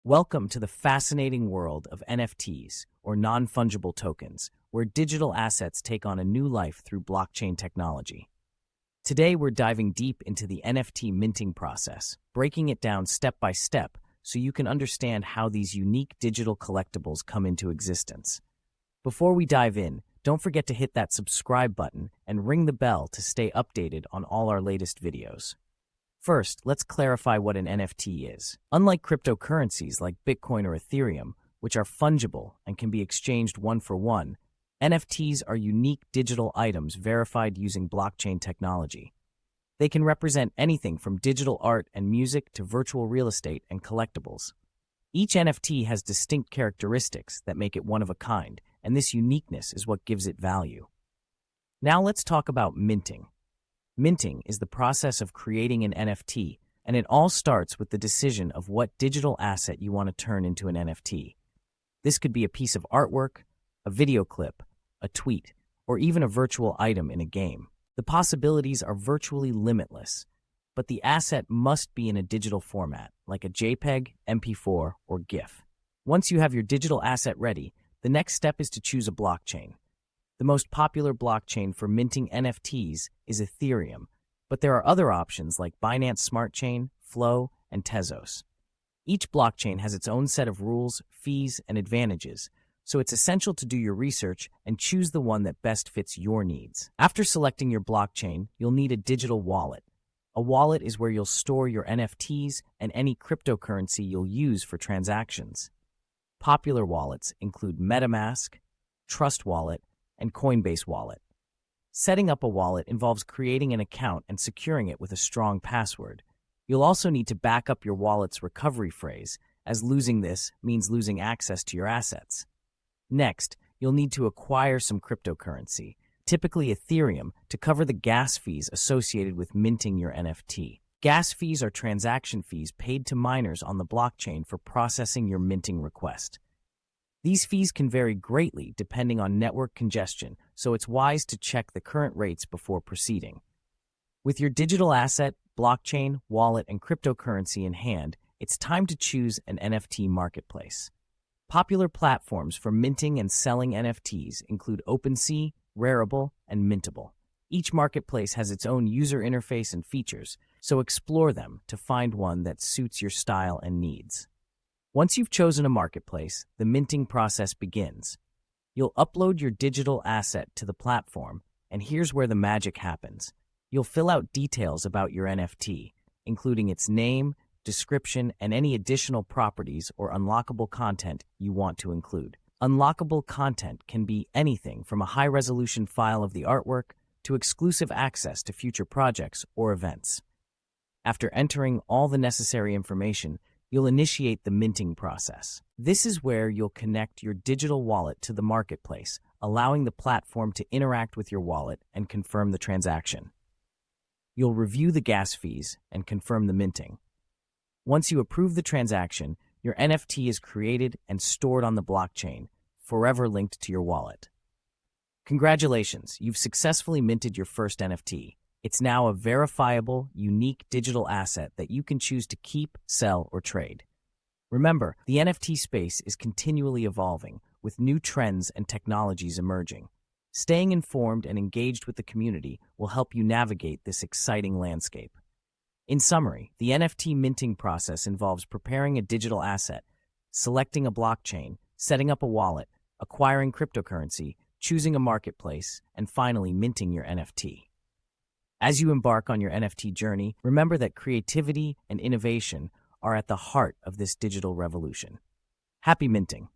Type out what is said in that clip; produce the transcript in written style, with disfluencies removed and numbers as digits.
Welcome to the fascinating world of NFTs, or non-fungible tokens, where digital assets take on a new life through blockchain technology. Today, we're diving deep into the NFT minting process, breaking it down step by step so you can understand how these unique digital collectibles come into existence. Before we dive in, don't forget to hit that subscribe button and ring the bell to stay updated on all our latest videos. First, let's clarify what an NFT is. Unlike cryptocurrencies like Bitcoin or Ethereum, which are fungible and can be exchanged one for one, NFTs are unique digital items verified using blockchain technology. They can represent anything from digital art and music to virtual real estate and collectibles. Each NFT has distinct characteristics that make it one of a kind, and this uniqueness is what gives it value. Now let's talk about minting. Minting is the process of creating an NFT, and it all starts with the decision of what digital asset you want to turn into an NFT. This could be a piece of artwork, a video clip, a tweet, or even a virtual item in a game. The possibilities are virtually limitless, but the asset must be in a digital format, like a JPEG, MP4, or GIF. Once you have your digital asset ready, the next step is to choose a blockchain. The most popular blockchain for minting NFTs is Ethereum, but there are other options like Binance Smart Chain, Flow, and Tezos. Each blockchain has its own set of rules, fees, and advantages, so it's essential to do your research and choose the one that best fits your needs. After selecting your blockchain, you'll need a digital wallet. A wallet is where you'll store your NFTs and any cryptocurrency you'll use for transactions. Popular wallets include MetaMask, Trust Wallet, and Coinbase Wallet. Setting up a wallet involves creating an account and securing it with a strong password. You'll also need to back up your wallet's recovery phrase, as losing this means losing access to your assets. Next, you'll need to acquire some cryptocurrency, typically Ethereum, to cover the gas fees associated with minting your NFT. Gas fees are transaction fees paid to miners on the blockchain for processing your minting request. These fees can vary greatly depending on network congestion, so it's wise to check the current rates before proceeding. With your digital asset, blockchain, wallet, and cryptocurrency in hand, it's time to choose an NFT marketplace. Popular platforms for minting and selling NFTs include OpenSea, Rarible, and Mintable. Each marketplace has its own user interface and features, so explore them to find one that suits your style and needs. Once you've chosen a marketplace, the minting process begins. You'll upload your digital asset to the platform, and here's where the magic happens. You'll fill out details about your NFT, including its name, description, and any additional properties or unlockable content you want to include. Unlockable content can be anything from a high-resolution file of the artwork to exclusive access to future projects or events. After entering all the necessary information, you'll initiate the minting process. This is where you'll connect your digital wallet to the marketplace, allowing the platform to interact with your wallet and confirm the transaction. You'll review the gas fees and confirm the minting. Once you approve the transaction, your NFT is created and stored on the blockchain, forever linked to your wallet. Congratulations, you've successfully minted your first NFT. It's now a verifiable, unique digital asset that you can choose to keep, sell, or trade. Remember, the NFT space is continually evolving, with new trends and technologies emerging. Staying informed and engaged with the community will help you navigate this exciting landscape. In summary, the NFT minting process involves preparing a digital asset, selecting a blockchain, setting up a wallet, acquiring cryptocurrency, choosing a marketplace, and finally minting your NFT. As you embark on your NFT journey, remember that creativity and innovation are at the heart of this digital revolution. Happy minting!